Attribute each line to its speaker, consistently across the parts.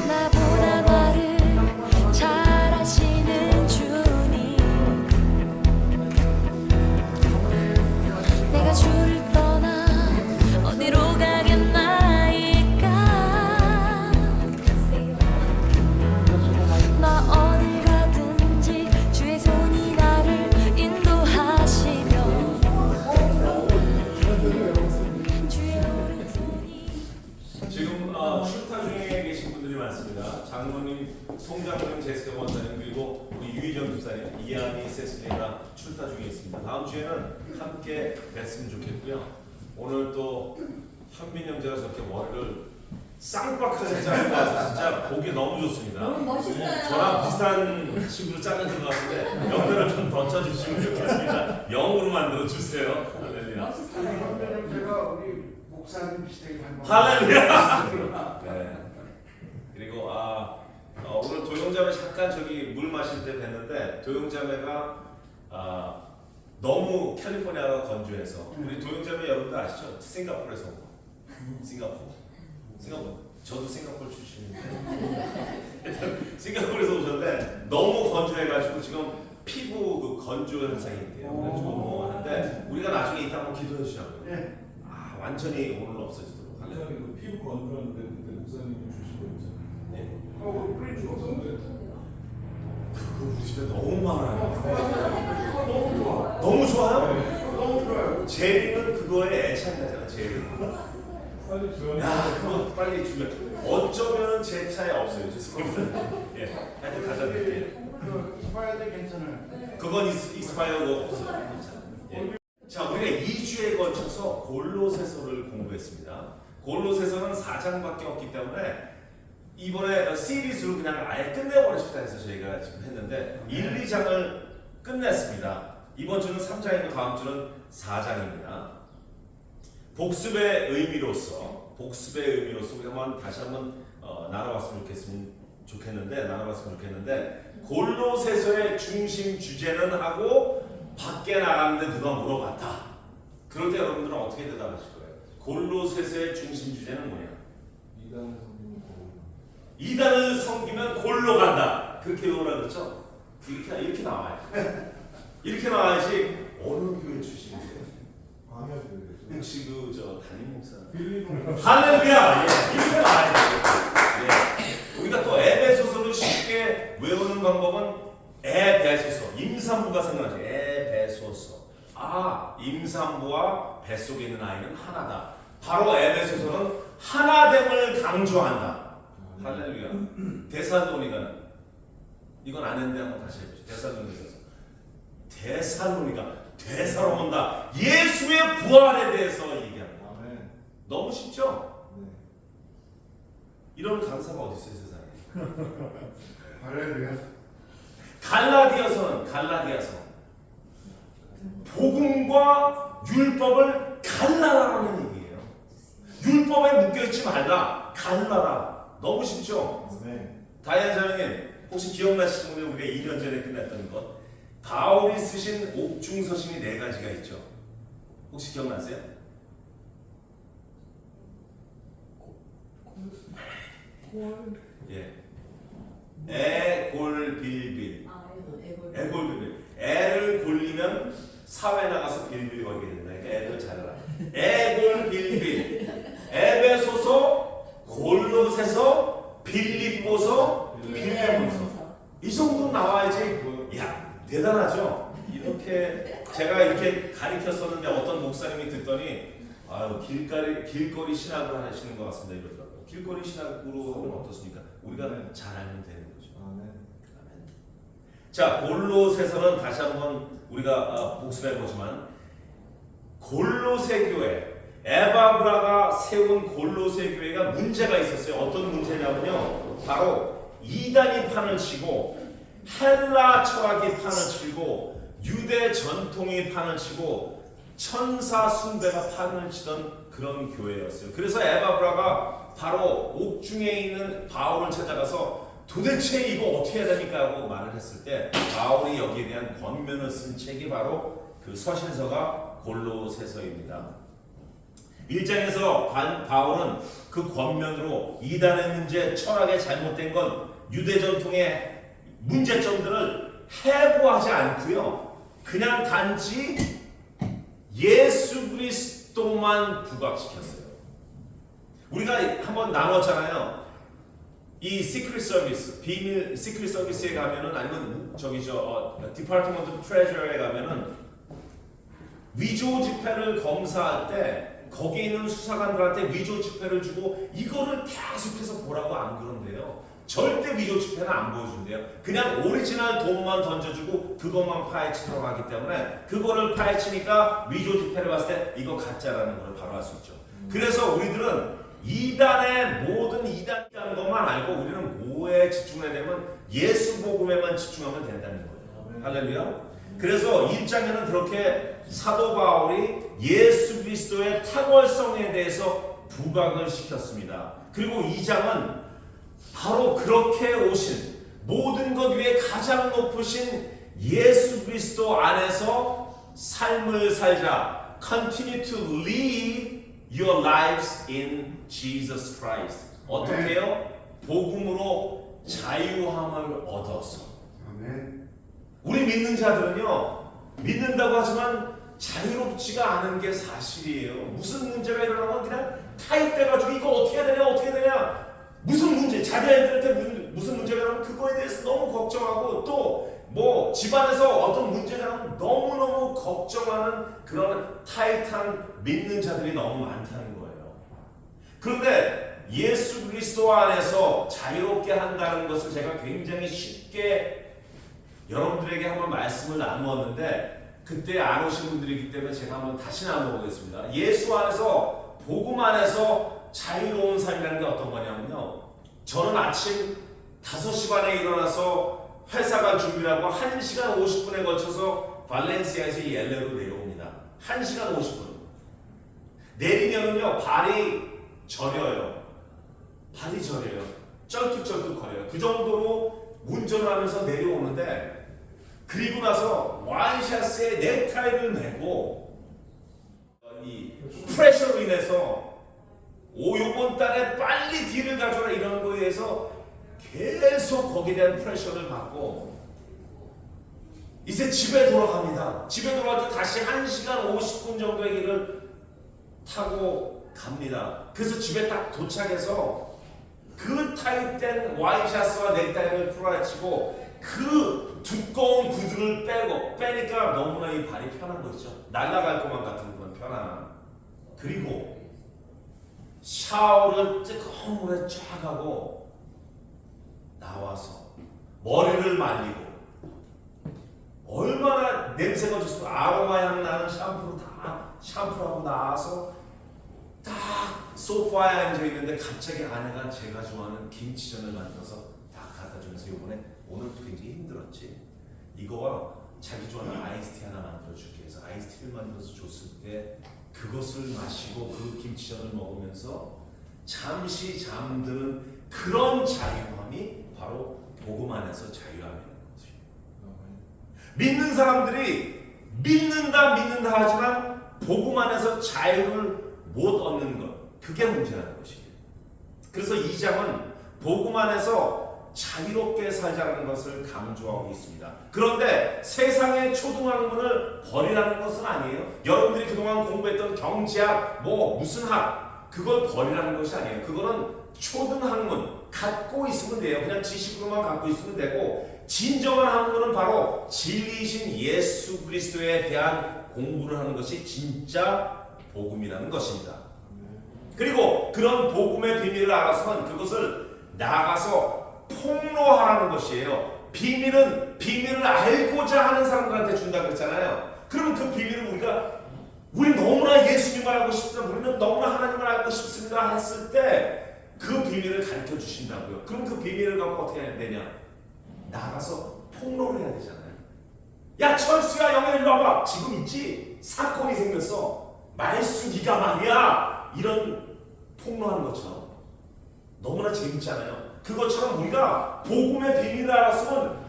Speaker 1: 나보다 나를 잘 아시는 주님, 내가 주를 떠나 어디로 가겠나이까. 나 어딜 가든지 주의 손이 나를 인도하시며 주의 오른손이.
Speaker 2: 지금 출타 중에 계신 분들이 많습니다. 장로님, 송장로님, 제스카 원사님, 그리고 우리 유희정 집사님, 이한이 세스리가 출타 중에 있습니다. 다음 주에는 함께 뵀으면 좋겠고요. 오늘 또 현민 형제가 저렇게 머리를 쌍박하게 자르고 와서 진짜 보기 너무 좋습니다.
Speaker 3: 너무 멋있어요.
Speaker 2: 저랑 비슷한 식으로 자르는 것 같은데 옆에를 좀 더 쳐주시면 좋겠습니다. 영으로 만들어 주세요. 할렐루야.
Speaker 3: 멋있어요.
Speaker 4: 제가 우리 목사님 비슷하게 닮아.
Speaker 2: 할렐루야. 네. 그리고 오늘 도영자매 잠깐 저기 물 마실 때 뵀는데 도영자매가 너무 캘리포니아가 건조해서 우리 도영자매 여러분들 아시죠? 싱가포르에서 온 거. 싱가포르. 저도 싱가포르 출신인데 싱가포르에서 오셨는데 너무 건조해가지고 지금 피부 그 건조 현상이 있대요. 그래가지고 뭐 하는데 우리가 나중에 이따 한번 기도해 주자고요.
Speaker 4: 네.
Speaker 2: 완전히 오늘 없어지도록 할래요.
Speaker 5: 그 피부 건조한데 그때 목사님이 주신 거 있잖아요.
Speaker 2: 네.
Speaker 4: 우리 주었었는데.
Speaker 2: 그거 우리 집에 너무 많아요.
Speaker 4: 너무 좋아.
Speaker 2: 너무 좋아요?
Speaker 4: 너무 좋아요.
Speaker 2: 제리는 그거에 애착나잖아. 제리.
Speaker 5: 빨리 지원.
Speaker 2: 야, 그거 빨리 주면 어쩌면 제 차에 없어요. 죄송합니다. 예, 하여튼 가져다 드릴게요.
Speaker 4: 그 스파이어도 괜찮아요.
Speaker 2: 그건 익스파이어가 없어요. 예. 자, 우리가 2주에 걸쳐서 골로새서를 공부했습니다. 골로새서는 4장밖에 없기 때문에 이번에 시리즈로 그냥 아예 끝내버리십시다 해서 저희가 지금 했는데 1, 2장을 끝냈습니다. 이번 주는 3장이고 다음 주는 4장입니다. 복습의 의미로서 우리 다시 한번 나눠봤으면 좋겠는데 골로새서의 중심 주제는 하고 밖에 나갔는데 누가 물어봤다. 그럴 때 여러분들은 어떻게 대답하실 거예요? 골로새서의 중심 주제는 뭐냐? 이단을 섬기면 골로 간다. 그렇게 외우라 그랬죠? 이렇게 나와요. 이렇게 나와야지 어느 교회 출신이세요? 혹시 저 담임 목사? 할렐루야! 예, 이렇게 나와야 돼요. 예. 우리가 또 에베소서를 쉽게 외우는 방법은 에베소서, 임산부가 생각나죠. 에베소서. 임산부와 뱃속에 있는 아이는 하나다. 바로 에베소서는 하나됨을 강조한다. 할렐루야. 데살로니가는 이건 안 했는데 한번 다시 해보죠. 데살로니가 되살아온다. 예수의 부활에 대해서 얘기합니다.
Speaker 5: 아멘.
Speaker 2: 너무 쉽죠?
Speaker 5: 네.
Speaker 2: 이런 강사가 어디 있어요, 세상에?
Speaker 4: 할렐루야.
Speaker 2: 갈라디아서 복음과 율법을 갈라라는 얘기예요. 율법에 묶여있지 말라. 갈라라. 너무 쉽죠?
Speaker 5: 네.
Speaker 2: 다이안 자매님 혹시 기억나시는 분이 우리가 2년 전에 끝냈던 것 바울이 쓰신 옥중서신이 4가지가 있죠. 혹시 기억나세요? 예. 애골빌빌. 애골빌빌. 애를 골리면 사회 나가서 빌빌 걸게 된다. 그러니까 애를 잘라. 애골빌빌. 에베소서, 골로새서, 빌립보서, 빌레몬서. 이 정도 나와야지. 야, 대단하죠? 이렇게 제가 이렇게 가르쳤었는데 어떤 목사님이 듣더니 길거리 신학을 하시는 것 같습니다 이러더라고요. 길거리 신학으로 하면 어떻습니까? 우리가 잘 알면 되는 거죠.
Speaker 5: 아멘.
Speaker 2: 자, 골로새서는 다시 한번 우리가 복습해보지만 골로새 교회, 에바브라가 세운 골로새 교회가 문제가 있었어요. 어떤 문제냐면요, 바로 이단이 판을 치고 헬라 철학이 판을 치고 유대 전통이 판을 치고 천사 숭배가 판을 치던 그런 교회였어요. 그래서 에바브라가 바로 옥중에 있는 바울을 찾아가서 도대체 이거 어떻게 해야 됩니까? 하고 말을 했을 때 바울이 여기에 대한 권면을 쓴 책이 바로 그 서신서가 골로새서입니다. 1장에서 바울은 그 권면으로 이단의 문제, 철학의 잘못된 건 유대 전통의 문제점들을 해부하지 않고요. 그냥 단지 예수 그리스도만 부각시켰어요. 우리가 한번 나눴잖아요. 이 시크릿 서비스, 비밀 시크릿 서비스에 가면은 아니면 디파트먼트 트레저러에 가면은 위조 지폐를 검사할 때 거기 있는 수사관들한테 위조 지폐를 주고 이거를 계속해서 보라고 안 그런데요. 절대 위조 지폐는 안 보여준대요. 그냥 오리지널 돈만 던져주고 그것만 파헤치도록 하기 때문에 그거를 파헤치니까 위조 지폐를 봤을 때 이거 가짜라는 걸 바로 알 수 있죠. 그래서 우리들은 이단의 모든 이단이라는 것만 알고 우리는 뭐에 집중해야 되면 예수 복음에만 집중하면 된다는 거예요. 할렐루야. 그래서 1장에는 그렇게 사도 바울이 예수 그리스도의 탁월성에 대해서 부각을 시켰습니다. 그리고 2장은 바로 그렇게 오신 모든 것 위에 가장 높으신 예수 그리스도 안에서 삶을 살자. Continue to live your lives in Jesus Christ. 어떻게 해요? 복음으로 자유함을 얻어서.
Speaker 4: 아멘.
Speaker 2: 우리 믿는 자들은요, 믿는다고 하지만 자유롭지가 않은 게 사실이에요. 무슨 문제가 일어나면 그냥 타협돼가지고 이거 어떻게 해야 되냐, 어떻게 해야 되냐. 무슨 문제, 자기 아이들한테 무슨 문제가 일어나면 그거에 대해서 너무 걱정하고 또 뭐 집안에서 어떤 문제가 일어나면 너무너무 걱정하는 그런 타이트한 믿는 자들이 너무 많다는 거예요. 그런데 예수 그리스도 안에서 자유롭게 한다는 것을 제가 굉장히 쉽게 여러분들에게 한번 말씀을 나누었는데 그때 안 오신 분들이기 때문에 제가 한번 다시 나눠보겠습니다. 예수 안에서 복음 안에서 자유로운 삶이라는 게 어떤 거냐면요. 저는 아침 5시 반에 일어나서 회사가 준비하고 1시간 50분에 걸쳐서 발렌시아에서 이 LA로 내려옵니다. 1시간 50분. 내리면은요 발이 저려요. 발이 저려요. 쩔뚝쩔뚝거려요. 그 정도로 운전을 하면서 내려오는데 그리고 나서 와이셔츠에 넥타이를 매고 이 프레셔로 인해서 요번 달에 빨리 딜을 가져라 이런 거에 대해서 계속 거기에 대한 프레셔를 받고 이제 집에 돌아갑니다. 집에 돌아갈 때 다시 1시간 50분 정도의 길을 타고 갑니다. 그래서 집에 딱 도착해서 그 타입된 와이셔츠와 넥타이를 풀어헤치고 그 두꺼운 구두를 빼니까 너무나 이 발이 편한 거 있죠. 날아갈 것만 같은 그런 편안함. 그리고 샤워를 뜨거운 물에 쫙 하고 나와서 머리를 말리고 얼마나 냄새가 좋습니까? 아로마 향 나는 샴푸로 다 샴푸하고 나와서 딱 소파에 앉아 있는데 갑자기 아내가 제가 좋아하는 김치전을 만들어서 딱 갖다 주면서 이번에 오늘 굉장히 힘들었지. 이거와 자기 좋아하는 아이스티 하나 만들어 줄게 해서 아이스티를 만들어서 줬을 때 그것을 마시고 그 김치전을 먹으면서 잠시 잠드는 그런 자유함이 바로 복음 안에서 자유함이라는 거죠. 믿는 사람들이 믿는다 하지만 복음 안에서 자유를 못 얻는 것, 그게 문제라는 것이에요. 그래서 2장은 복음 안에서 자유롭게 살자는 것을 강조하고 있습니다. 그런데 세상의 초등학문을 버리라는 것은 아니에요. 여러분들이 그동안 공부했던 경제학, 무슨 학, 그걸 버리라는 것이 아니에요. 그거는 초등학문 갖고 있으면 돼요. 그냥 지식으로만 갖고 있으면 되고 진정한 학문은 바로 진리이신 예수 그리스도에 대한 공부를 하는 것이 진짜 복음이라는 것입니다. 그리고 그런 복음의 비밀을 알아서는 그것을 나가서 폭로하라는 것이에요. 비밀을 알고자 하는 사람들한테 준다고 그랬잖아요. 그럼 그 비밀을 우리 너무나 예수님을 알고 싶습니다. 우리는 너무나 하나님을 알고 싶습니다 했을 때 그 비밀을 가르쳐 주신다고요. 그럼 그 비밀을 갖고 어떻게 해야 되냐? 나가서 폭로를 해야 되잖아요. 야 철수야 영애 일로 와봐. 지금 있지? 사건이 생겼어. 말수기가 말이야. 이런 폭로하는 것처럼 너무나 재밌잖아요. 그것처럼 우리가 복음의 비밀을 알았으면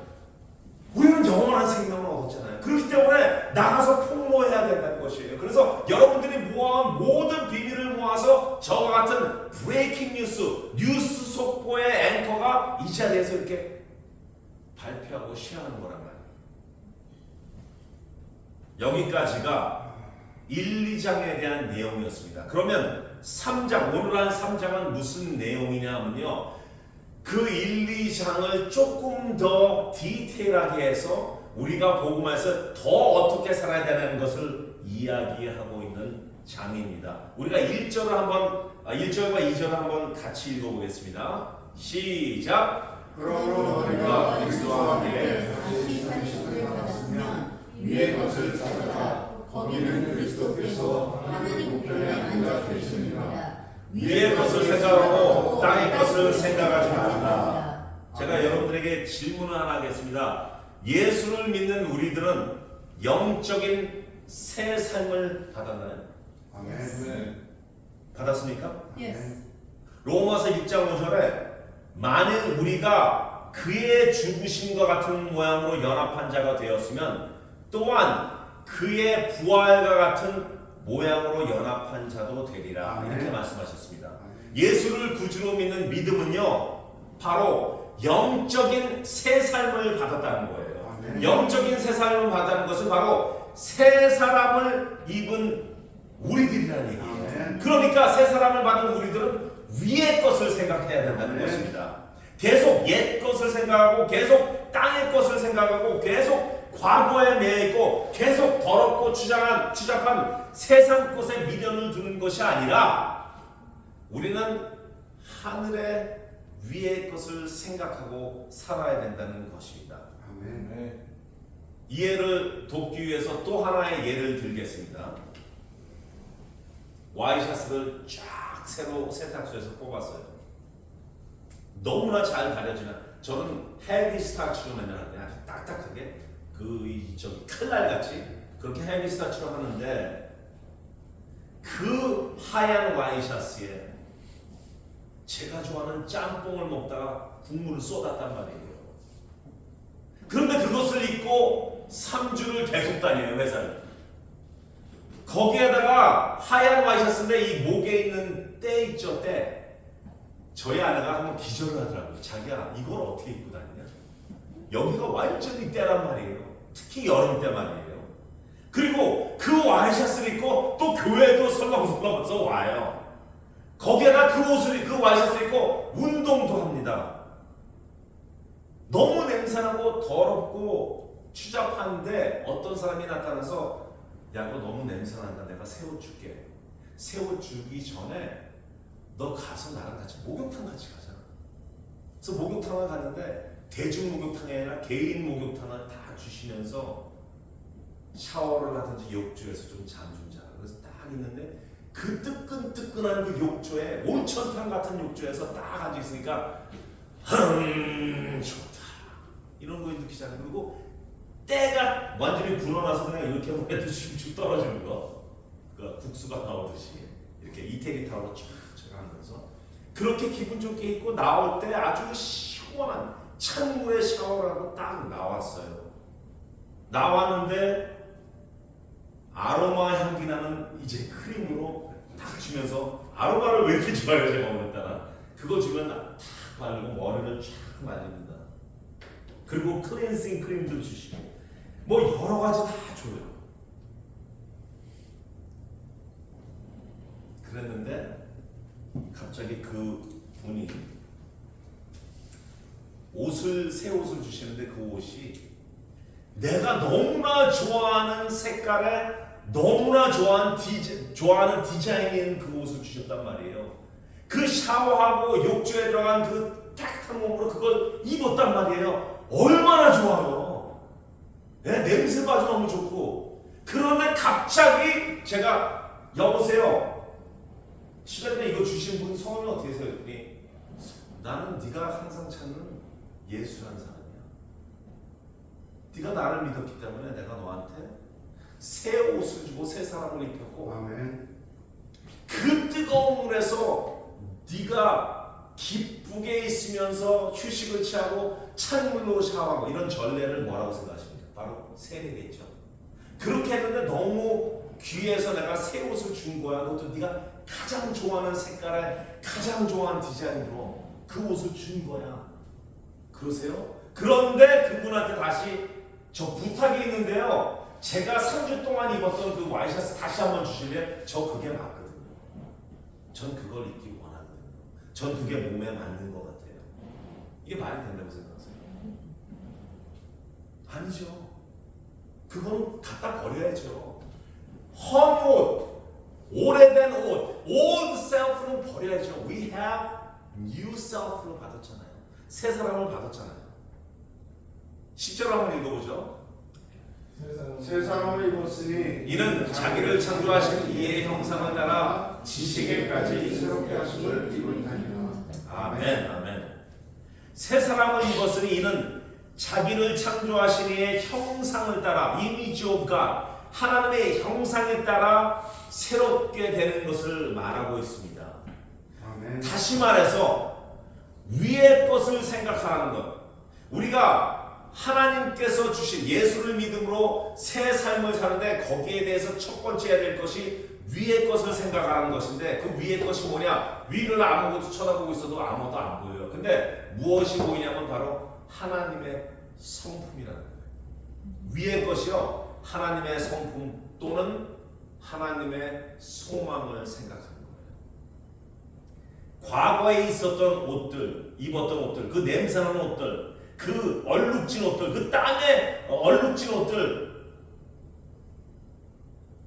Speaker 2: 우리는 영원한 생명을 얻었잖아요. 그렇기 때문에 나가서 폭로해야 된다는 것이에요. 그래서 여러분들이 모아온 모든 비밀을 모아서 저와 같은 브레이킹 뉴스 속보의 앵커가 이 자리에서 이렇게 발표하고 쉐어하는 거란 말이에요. 여기까지가 1, 2장에 대한 내용이었습니다. 그러면 3장, 오늘 한 3장은 무슨 내용이냐면요, 그 1, 2장을 조금 더 디테일하게 해서 우리가 복음에서 더 어떻게 살아야 되는 것을 이야기하고 있는 장입니다. 우리가 1절과 2절을 한번 같이 읽어보겠습니다. 시작.
Speaker 4: 그러므로 너희가 그리스도와 함께 다시 산식을 받았으면 위의 것을 찾아라. 거기는 그리스도께서 하나님 우편에 앉아 계시느니라.
Speaker 2: 위의 것을 생각하고 땅의 것을 생각하지 말라. 제가 여러분들에게 질문을 하나 하겠습니다. 예수를 믿는 우리들은 영적인 새 삶을 받았나요?
Speaker 4: 아멘.
Speaker 2: 받았습니까?
Speaker 3: Yes.
Speaker 2: 로마서 6장 5절에 만일 우리가 그의 죽으심과 같은 모양으로 연합한 자가 되었으면 또한 그의 부활과 같은 모양으로 연합한 자도 되리라. 이렇게 말씀하셨습니다. 예수를 구주로 믿는 믿음은요, 바로 영적인 새 삶을 받았다는 거예요. 영적인 새 삶을 받았다는 것은 바로 새 사람을 입은 우리들이라는 얘기예요. 그러니까 새 사람을 받은 우리들은 위의 것을 생각해야 된다는 것입니다. 계속 옛 것을 생각하고 계속 땅의 것을 생각하고 계속 과거에 매여있고 계속 더럽고 추잡한 세상 것에 미련을 두는 것이 아니라 우리는 하늘의 위의 것을 생각하고 살아야 된다는 것입니다.
Speaker 4: 아멘.
Speaker 2: 이해를 돕기 위해서 또 하나의 예를 들겠습니다. 와이셔츠를 쫙 새로 세탁소에서 뽑았어요. 너무나 잘 가려지는, 저는 헤비 스타치로 맨날 하는데 아주 딱딱하게 저기 칼날같이 그렇게 헤비 스타치로 하는데 그 하얀 와이셔츠에 제가 좋아하는 짬뽕을 먹다가 국물을 쏟았단 말이에요. 그런데 그것을 입고 3주를 계속 다녀요, 회사를. 거기에다가 하얀 와이셔츠인데 이 목에 있는 때 있죠, 때. 저희 아내가 한번 기절을 하더라고요. 자기야, 이걸 어떻게 입고 다니냐? 여기가 완전히 때란 말이에요. 특히 여름 때 말이에요. 그리고 그 와이셔츠를 입고 또 교회도 설렁설렁해서 와요. 거기에다 그 와이셔츠 입고 운동도 합니다. 너무 냄새나고 더럽고 추잡한데 어떤 사람이 나타나서 야, 너 너무 냄새난다. 내가 새 옷 줄게. 새 옷 주기 전에 너 가서 나랑 같이 목욕탕 같이 가자. 그래서 목욕탕을 갔는데 대중 목욕탕이 아니라 개인 목욕탕을 다 주시면서 샤워를 하든지 욕조에서 좀 잠 좀 자. 그래서 딱 있는데 그 뜨끈뜨끈한 그 욕조에 온천탕 같은 욕조에서 딱 앉아 있으니까 좋다. 이런 거 느끼잖아요. 그리고 때가 완전히 불어나서 그냥 이렇게 해도 슉슉 떨어지는 거. 그 국수가 나오듯이 이렇게 이태리 타고 쫙 하면서 그렇게 기분 좋게 입고 나올 때 아주 시원한 찬물에 샤워를 하고 딱 나왔어요. 나왔는데 아로마 향기 나는 이제 크림으로 딱 주면서 아로마를 왜 이렇게 좋아해요, 제가 오늘따라. 그거 주면 탁 바르고 머리를 쫙 말립니다. 그리고 클렌징 크림도 주시고 뭐 여러 가지 다 줘요. 그랬는데 갑자기 그 분이 새 옷을 주시는데 그 옷이 내가 너무나 좋아하는 색깔에 너무나 좋아하는 디자인인 그 옷을 주셨단 말이에요. 그 샤워하고 욕조에 들어간 그 깨끗한 몸으로 그걸 입었단 말이에요. 얼마나 좋아요. 네, 냄새가 아주 너무 좋고. 그런데 갑자기 제가 여보세요. 시장님에 이거 주신 분 성함이 어떻게 되세요? 그랬더니 나는 네가 항상 찾는 예수라는 사람이야. 네가 나를 믿었기 때문에 내가 너한테 새 옷을 주고 새 사람을 입혔고
Speaker 4: 아멘.
Speaker 2: 그 뜨거운 물에서 네가 기쁘게 있으면서 휴식을 취하고 찬물로 샤워하고 이런 전례를 뭐라고 생각하십니까? 세례겠죠. 그렇게 했는데 너무 귀해서 내가 새 옷을 준 거야. 그것도 네가 가장 좋아하는 색깔에 가장 좋아하는 디자인으로 그 옷을 준 거야. 그러세요? 그런데 그분한테 다시 저 부탁이 있는데요. 제가 3주 동안 입었던 그 와이셔츠 다시 한번 주실래요? 저 그게 맞거든요. 전 그걸 입기 원하거든요. 전 그게 몸에 맞는 것 같아요. 이게 말이 된다고 생각하세요? 아니죠. 그건 갖다 버려야죠. 헌 옷, 오래된 옷, old self는 버려야죠. We have new self로 받았잖아요. 새 사람을 받았잖아요. 10절 한번 읽어보죠.
Speaker 4: 새 사람을 입었으니
Speaker 2: 이는 자기를 창조하신 이의 형상을 따라 지식에까지
Speaker 4: 새롭게 하심을 입은다니라.
Speaker 2: 아멘, 아멘. 새 사람을 입었으니 이는 자기를 창조하신 이의 형상을 따라 image of God, 하나님의 형상에 따라 새롭게 되는 것을 말하고 있습니다.
Speaker 4: 아멘.
Speaker 2: 다시 말해서 위의 것을 생각하는 것. 우리가 하나님께서 주신 예수를 믿음으로 새 삶을 사는데 거기에 대해서 첫 번째 해야 될 것이 위의 것을 생각하는 것인데 그 위의 것이 뭐냐? 위를 아무것도 쳐다보고 있어도 아무것도 안 보여요. 근데 무엇이 보이냐면 바로 하나님의 성품이라는 거예요. 위의 것이요. 하나님의 성품 또는 하나님의 소망을 생각하는 거예요. 과거에 있었던 옷들, 입었던 옷들, 그 냄새나는 옷들, 그 얼룩진 옷들, 그 땀에 얼룩진 옷들,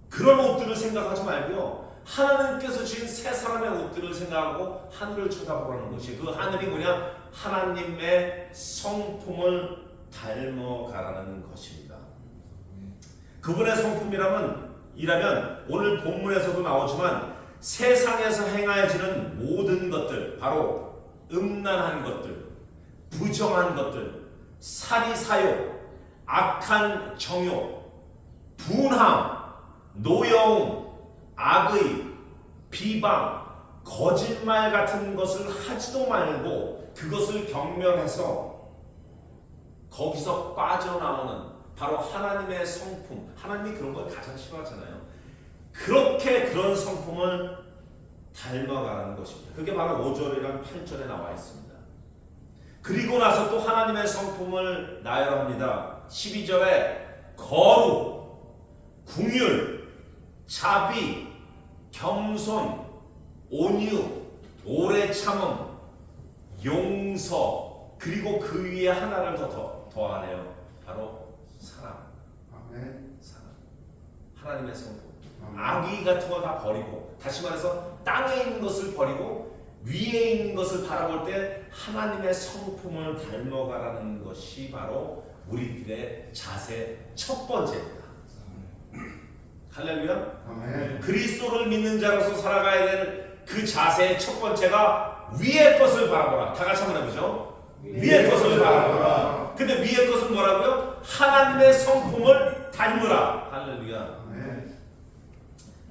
Speaker 2: 그런 옷들을 생각하지 말고요. 하나님께서 주신 새 사람의 옷들을 생각하고 하늘을 쳐다보라는 것이, 그 하늘이 뭐냐? 하나님의 성품을 닮아가라는 것입니다. 그분의 성품이라면 오늘 본문에서도 나오지만 세상에서 행하여지는 모든 것들, 바로 음란한 것들, 부정한 것들, 사리사욕, 악한 정욕, 분함, 노여움, 악의, 비방, 거짓말 같은 것을 하지도 말고 그것을 경멸해서 거기서 빠져나오는 바로 하나님의 성품, 하나님이 그런 걸 가장 싫어하잖아요. 그렇게 그런 성품을 닮아가라는 것입니다. 그게 바로 5절이랑 8절에 나와 있습니다. 그리고 나서 또 하나님의 성품을 나열합니다. 12절에 거룩, 궁율, 자비, 겸손, 온유, 오래 참음, 용서, 그리고 그 위에 하나를 더하네요. 바로 사랑.
Speaker 4: 아멘.
Speaker 2: 사랑. 하나님의 성품.
Speaker 4: 아멘.
Speaker 2: 악의 같은 거 다 버리고, 다시 말해서 땅에 있는 것을 버리고 위에 있는 것을 바라볼 때 하나님의 성품을 닮아가라는 것이 바로 우리들의 자세 첫 번째입니다. 할렐루야.
Speaker 4: 아멘.
Speaker 2: 그리스도를 믿는 자로서 살아가야 될 그 자세의 첫 번째가 위의 것을 바라보라. 다 같이 한번 해보죠. 위의 것을 바라보라. 근데 위의 것은 뭐라고요? 하나님의 성품을 닮으라. 할렐루야.
Speaker 4: 아멘.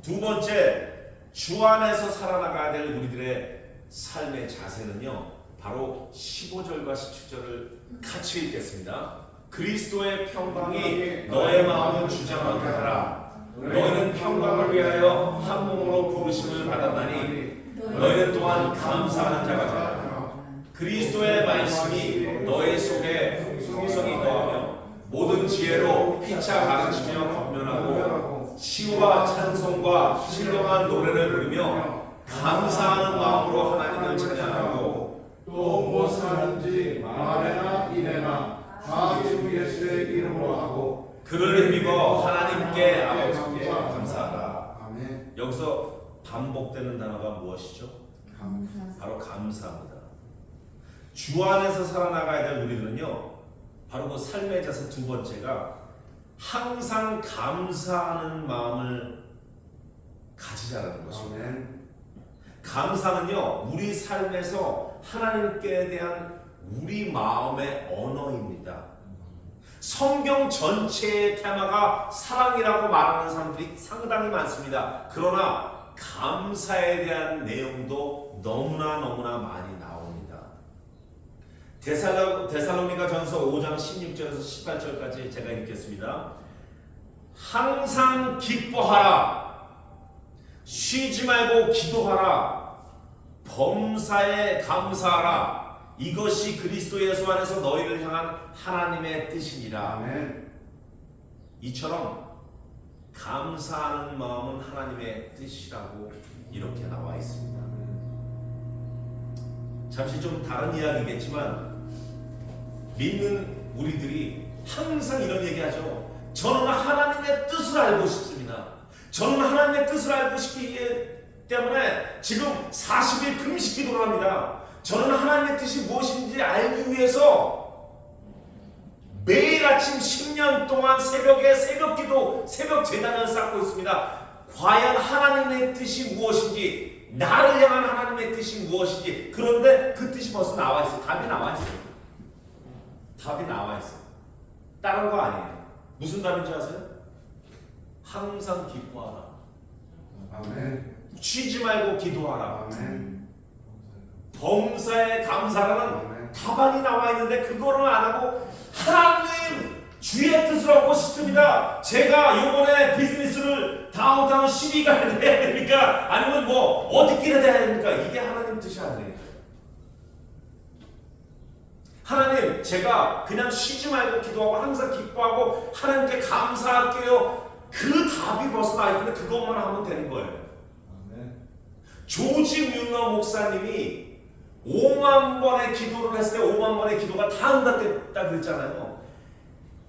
Speaker 2: 두 번째, 주 안에서 살아나가야 될 우리들의 삶의 자세는요, 바로 15절과 17절을 같이 읽겠습니다. 그리스도의 평강이 너의 마음을 주장하게 하라. 너희는 평강을 위하여 한 몸으로 부르심을 받았나니 너희는 또한 감사하는 자가 되라. 그리스도의 말씀이 너희 속에 풍성히 더하며 모든 지혜로 피차 가르치며 권면하고 시와 찬송과 신령한 노래를 부르며 감사하는 마음으로 하나님을 찬양하고
Speaker 4: 또 무엇을 하든지 말에나 일에나 다 주 예수의 이름으로 하고
Speaker 2: 그를 힘입어 하나님께 아버지께 감사하라.
Speaker 4: 아멘.
Speaker 2: 여기서 반복되는 단어가 무엇이죠?
Speaker 4: 감사.
Speaker 2: 바로 감사합니다. 주 안에서 살아나가야 될 우리들은요, 바로 그 삶의 자세 두 번째가 항상 감사하는 마음을 가지자라는 것입니다.
Speaker 4: 아멘.
Speaker 2: 감사는요, 우리 삶에서 하나님께 대한 우리 마음의 언어입니다. 성경 전체의 테마가 사랑이라고 말하는 사람들이 상당히 많습니다. 그러나 감사에 대한 내용도 너무나 많이 나옵니다. 데살로니가 전서 5장 16절에서 18절까지 제가 읽겠습니다. 항상 기뻐하라. 쉬지 말고 기도하라. 범사에 감사하라. 이것이 그리스도 예수 안에서 너희를 향한 하나님의 뜻이니라.
Speaker 4: 아멘.
Speaker 2: 이처럼 감사하는 마음은 하나님의 뜻이라고 이렇게 나와 있습니다. 잠시 좀 다른 이야기겠지만 믿는 우리들이 항상 이런 얘기하죠. 저는 하나님의 뜻을 알고 싶습니다. 저는 하나님의 뜻을 알고 싶기 때문에 지금 40일 금식 기도를 합니다. 저는 하나님의 뜻이 무엇인지 알기 위해서 매일 아침 10년 동안 새벽에 새벽기도, 새벽 제단을 쌓고 있습니다. 과연 하나님의 뜻이 무엇인지, 나를 향한 하나님의 뜻이 무엇인지. 그런데 그 뜻이 벌써 나와 있어요. 답이 나와 있어요. 답이 나와 있어요. 다른 거 아니에요. 무슨 답인지 아세요? 항상 기뻐하라.
Speaker 4: 아멘.
Speaker 2: 쉬지 말고 기도하라.
Speaker 4: 아멘.
Speaker 2: 범사에 감사라는
Speaker 4: 아멘.
Speaker 2: 답안이 나와 있는데 그거를 안 하고 하나님 주의 뜻을 얻고 싶습니다. 제가 요번에 비즈니스를 다운타운 12가에 해야 됩니까? 아니면 뭐 어디끼리 해야 됩니까? 이게 하나님 뜻이 아니에요. 하나님, 제가 그냥 쉬지 말고 기도하고 항상 기뻐하고 하나님께 감사할게요. 그 답이 벌써 나 있는데 그것만 하면 되는 거예요.
Speaker 5: 아멘.
Speaker 2: 조지 뮬러 목사님이 5만 번의 기도를 했을 때 5만 번의 기도가 다 응답됐다 그랬잖아요.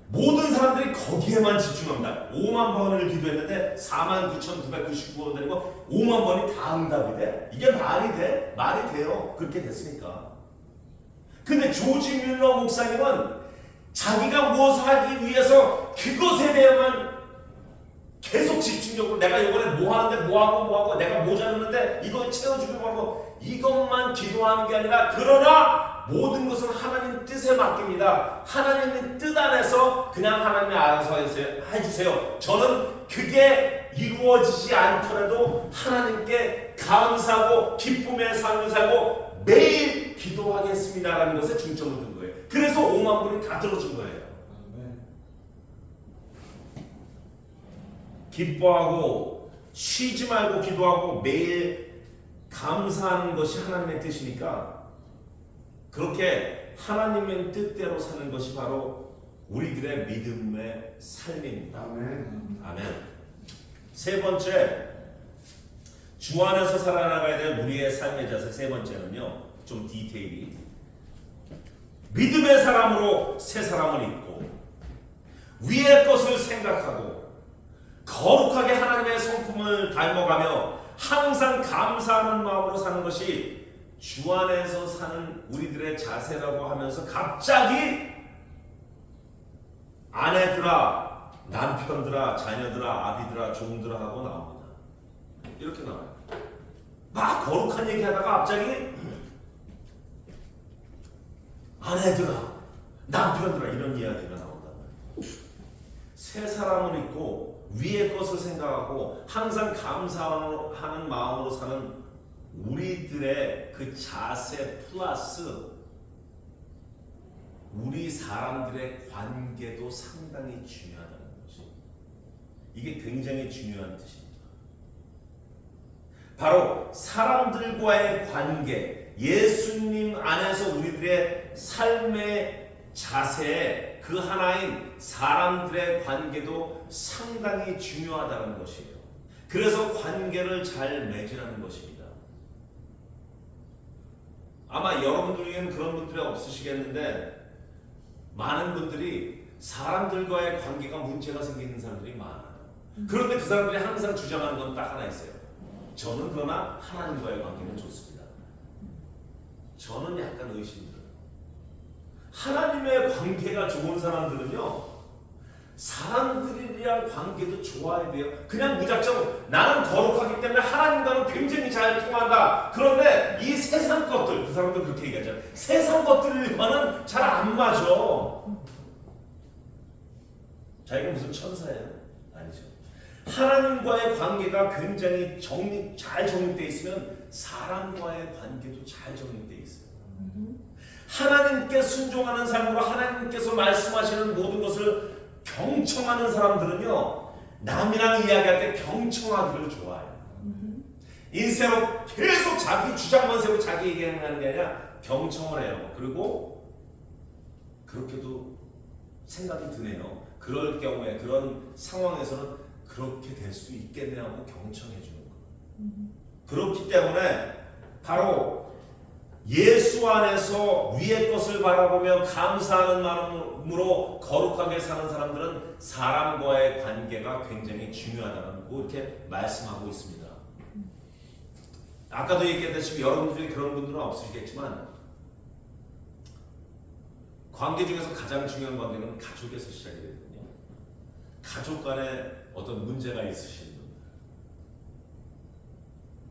Speaker 2: 모든 사람들이 거기에만 집중합니다. 5만 번을 기도했는데 49,999번 되는 거 5만 번이 다 응답이 돼? 이게 말이 돼? 말이 돼요. 그렇게 됐으니까. 근데 조지 뮬러 목사님은 자기가 무엇을 하기 위해서 그것에 대해만 계속 집중적으로 내가 이번에 뭐 하는데 뭐 하고 내가 모자르는데 이거 채워주기로 하고 이것만 기도하는 게 아니라 그러나 모든 것은 하나님 뜻에 맡깁니다. 하나님의 뜻 안에서 그냥 하나님이 알아서 해주세요. 저는 그게 이루어지지 않더라도 하나님께 감사하고 기쁨의 삶을 살고 매일 기도하겠습니다라는 것에 중점을 둔 거예요. 그래서 5만 분이 다 들어준 거예요.
Speaker 5: 아멘.
Speaker 2: 기뻐하고 쉬지 말고 기도하고 매일 감사하는 것이 하나님의 뜻이니까 그렇게 하나님의 뜻대로 사는 것이 바로 우리들의 믿음의 삶입니다.
Speaker 4: 아멘.
Speaker 2: 아멘. 세 번째, 주 안에서 살아나가야 될 우리의 삶의 자세. 세 번째는요, 좀 디테일이 믿음의 사람으로 새 사람을 입고 위의 것을 생각하고 거룩하게 하나님의 성품을 닮아가며 항상 감사하는 마음으로 사는 것이 주 안에서 사는 우리들의 자세라고 하면서 갑자기 아내들아, 남편들아, 자녀들아, 아비들아, 종들아 하고 나옵니다. 이렇게 나와요. 막 거룩한 얘기 하다가 갑자기 아내들아, 남편들아 이런 이야기가 나온단 말이에요. 새 사람을 입고 위의 것을 생각하고 항상 감사하는 마음으로 사는 우리들의 그 자세 플러스 우리 사람들의 관계도 상당히 중요하다는 거죠. 이게 굉장히 중요한 뜻입니다. 바로 사람들과의 관계, 예수님 안에서 우리들의 삶의 자세에 그 하나인 사람들의 관계도 상당히 중요하다는 것이에요. 그래서 관계를 잘 맺으라는 것입니다. 아마 여러분들 중에는 그런 분들이 없으시겠는데 많은 분들이 사람들과의 관계가 문제가 생기는 사람들이 많아요. 그런데 그 사람들이 항상 주장하는 건 딱 하나 있어요. 저는 그러나 하나님과의 관계는 좋습니다. 저는 약간 의심들어요. 하나님의 관계가 좋은 사람들은요, 사람들이랑 관계도 좋아야 돼요. 그냥 무작정 나는 거룩하기 때문에 하나님과는 굉장히 잘 통한다. 그런데 이 세상 것들, 그 사람도 그렇게 얘기하잖아요. 세상 것들과는 잘 안 맞아. 자기가 무슨 천사예요? 아니죠. 하나님과의 관계가 굉장히 잘 정립되어 있으면 사람과의 관계도 잘 정립되어 있어요. 하나님께 순종하는 삶으로 하나님께서 말씀하시는 모든 것을 경청하는 사람들은요, 남이랑 이야기할 때 경청하기를 좋아해요. 인생으로 계속 자기 주장만 세우고 자기 얘기하는 게 아니라 경청을 해요. 그리고 그렇게도 생각이 드네요. 그럴 경우에 그런 상황에서는 그렇게 될 수 있겠네 하고 경청해 주는 거예요. 그렇기 때문에 바로 예수 안에서 위의 것을 바라보며 감사하는 마음으로 거룩하게 사는 사람들은 사람과의 관계가 굉장히 중요하다고 이렇게 말씀하고 있습니다. 아까도 얘기했다시피 여러분들이 그런 분들은 없으시겠지만 관계 중에서 가장 중요한 관계는 가족에서 시작이 되거든요. 가족 간에 어떤 문제가 있으신 분들,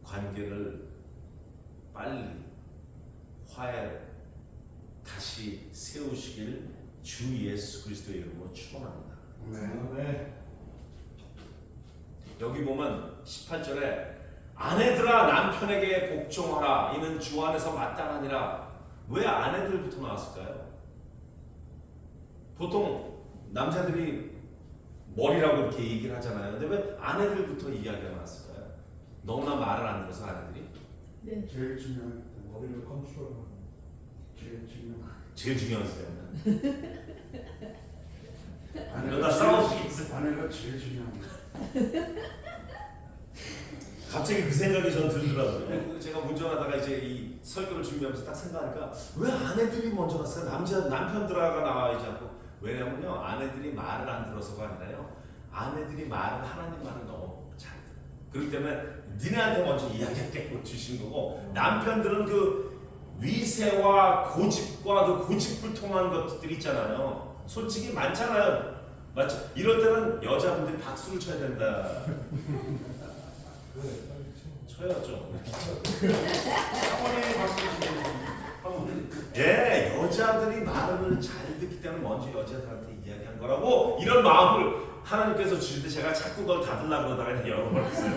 Speaker 2: 관계를 빨리 화해 다시 세우시길 주 예수 그리스도의 이름으로 축원합니다.
Speaker 5: 네.
Speaker 2: 여기 보면 18절에 아내들아 남편에게 복종하라 이는 주 안에서 마땅하니라. 왜 아내들부터 나왔을까요? 보통 남자들이 머리라고 이렇게 얘기를 하잖아요. 근데 왜 아내들부터 이야기가 나왔을까요? 너무나 말을 안 들어서 아내들이?
Speaker 4: 네. 제일 중요한
Speaker 5: 머리를 컨트롤하는.
Speaker 2: 제일 중요한 때문에.
Speaker 4: 아내가
Speaker 2: 이러다 싸우시겠어요.
Speaker 4: 아내가 제일 중요합니다.
Speaker 2: 갑자기 그 생각이 전 들더라고요. 제가 운전하다가 이제 이 설교를 준비하면서 딱 생각하니까 왜 아내들이 먼저 갔어요? 남편들아가 나와야지 않고. 왜냐면요, 아내들이 말을 안 들어서가 아니라요, 아내들이 말을 하나님 말을 너무 잘 들어요. 그렇기 때문에 니네한테 먼저 이야기하게 주신 거고, 남편들은 그 위세와 고집과 그 고집불통한 것들 있잖아요. 솔직히 많잖아요. 맞죠? 이럴 때는 여자분들이 박수를 쳐야 된다.
Speaker 5: 그래, 빨리 쳐.
Speaker 2: 쳐야죠.
Speaker 4: 사모님이 박수 치고
Speaker 2: 예, 여자들이 말을 잘 듣기 때문에 먼저 여자들한테 이야기한 거라고, 이런 마음을 하나님께서 주실 때 제가 자꾸 그걸 닫으려고 그러다가 여러 번 했어요.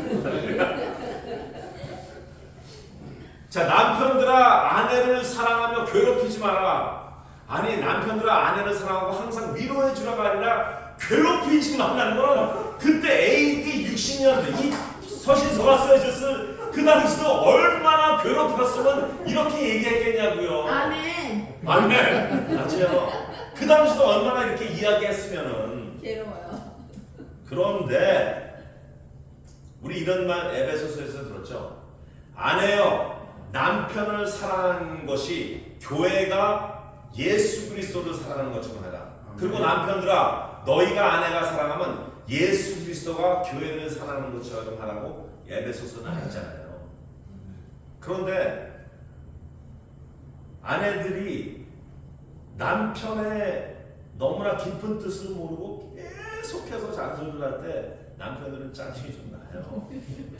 Speaker 2: 자, 남편들아 아내를 사랑하며 괴롭히지 마라. 아니, 남편들아 아내를 사랑하고 항상 위로해 주라가 아니라 괴롭히지 말라는 건 그때 AD 60년대 이 서신서가 써졌을 그 당시도 얼마나 괴롭혔으면 이렇게 얘기했겠냐고요.
Speaker 4: 아멘.
Speaker 2: 아멘. 맞아요. 그 당시도 얼마나 이렇게 이야기했으면은.
Speaker 4: 괴로워요.
Speaker 2: 그런데 우리 이런 말 에베소서에서 들었죠. 아내여 남편을 사랑하는 것이 교회가 예수 그리스도를 사랑하는 것처럼 해라. 그리고 남편들아 너희가 아내가 사랑하면 예수 그리스도가 교회를 사랑하는 것처럼 하라고 에베소서는 했잖아요. 그런데 아내들이 남편의 너무나 깊은 뜻을 모르고 계속해서 잔소리를 할 때 남편들은 짜증이 좀 나요.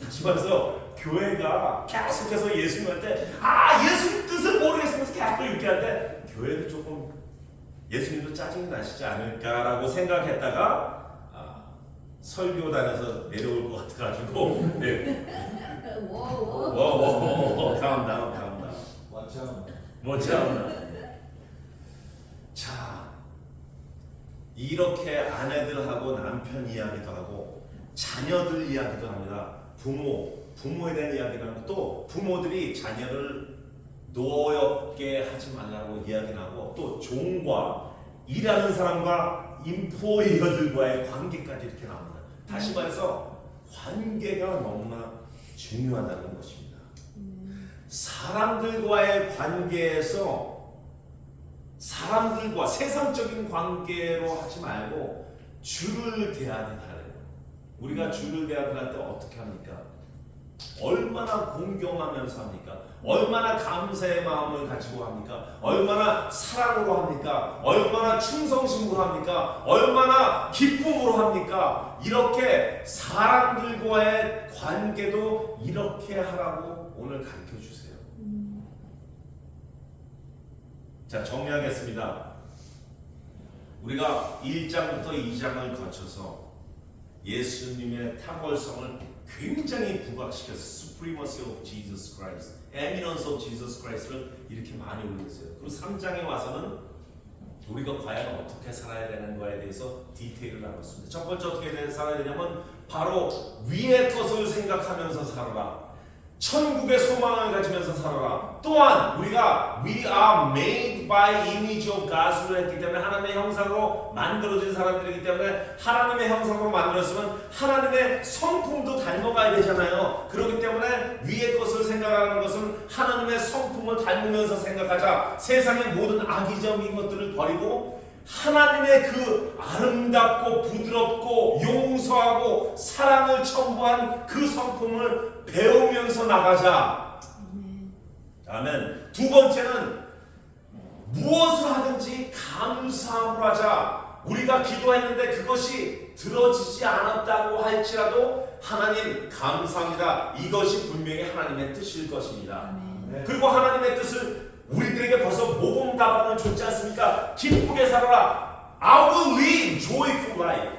Speaker 2: 다시 말해서 교회가 계속해서 예수님 할 때 예수님 뜻을 모르겠으면서 계속 이렇게 할 때 교회도 조금 예수님도 짜증이 나시지 않을까라고 생각했다가 설교 다녀서 내려올 것 같아가지고 다음 뭐참 자, 이렇게 아내들하고 남편 이야기도 하고 자녀들 이야기도 합니다. 부모에 대한 이야기를 하고 또 부모들이 자녀를 노엽게 하지 말라고 이야기를 하고 또 종과 일하는 사람과 인포이어들과의 관계까지 이렇게 나옵니다. 다시 말해서 관계가 너무나 중요하다는 것입니다. 사람들과의 관계에서 사람들과 세상적인 관계로 하지 말고 주를 대하듯 하래요. 우리가 주를 대하듯 할 때 어떻게 합니까? 얼마나 공경하면서 합니까? 얼마나 감사의 마음을 가지고 합니까? 얼마나 사랑으로 합니까? 얼마나 충성심으로 합니까? 얼마나 기쁨으로 합니까? 이렇게 사람들과의 관계도 이렇게 하라고 오늘 가르쳐 주세요. 자, 정리하겠습니다. 우리가 1장부터 2장을 거쳐서 예수님의 탁월성을 굉장히 부각시켰어요. Supremacy of Jesus Christ, Eminence of Jesus Christ를 이렇게 많이 올렸어요. 그리고 3장에 와서는 우리가 과연 어떻게 살아야 되는 거에 대해서 디테일을 나눴습니다. 첫 번째 어떻게 살아야 되냐면 바로 위의 것을 생각하면서 살아라. 천국의 소망을 가지면서 살아라. 또한 우리가 We are made by image of God을 했기 때문에 하나님의 형상으로 만들어진 사람들이기 때문에 하나님의 형상으로 만들었으면 하나님의 성품도 닮아가야 되잖아요. 그렇기 때문에 위의 것을 생각하는 것은 하나님의 성품을 닮으면서 생각하자. 세상의 모든 악의적인 것들을 버리고 하나님의 그 아름답고 부드럽고 용서하고 사랑을 첨부한 그 성품을 배우면서 나가자. 아멘. 두 번째는 무엇을 하든지 감사함으로 하자. 우리가 기도했는데 그것이 들어지지 않았다고 할지라도 하나님 감사합니다. 이것이 분명히 하나님의 뜻일 것입니다. 그리고 하나님의 뜻을 우리들에게 벌써 모범답안을 줬지 않습니까? 기쁘게 살아라. I will live joyful life.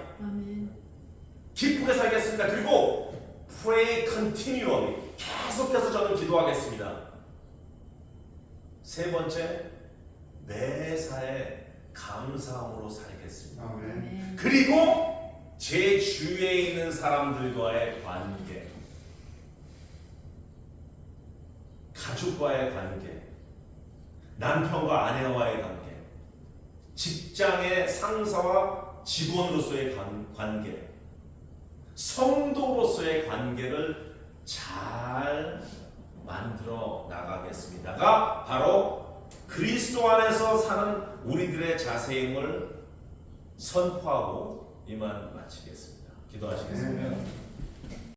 Speaker 2: 기쁘게 살겠습니다. 그리고 pray continually. 계속해서 저는 기도하겠습니다. 세 번째, 매사에 감사함으로 살겠습니다.
Speaker 4: 아멘.
Speaker 2: 그리고 제 주위에 있는 사람들과의 관계, 가족과의 관계, 남편과 아내와의 관계, 직장의 상사와 직원으로서의 관계, 성도로서의 관계를 잘 만들어 나가겠습니다가 바로 그리스도 안에서 사는 우리들의 자세임을 선포하고 이만 마치겠습니다. 기도하시겠습니다.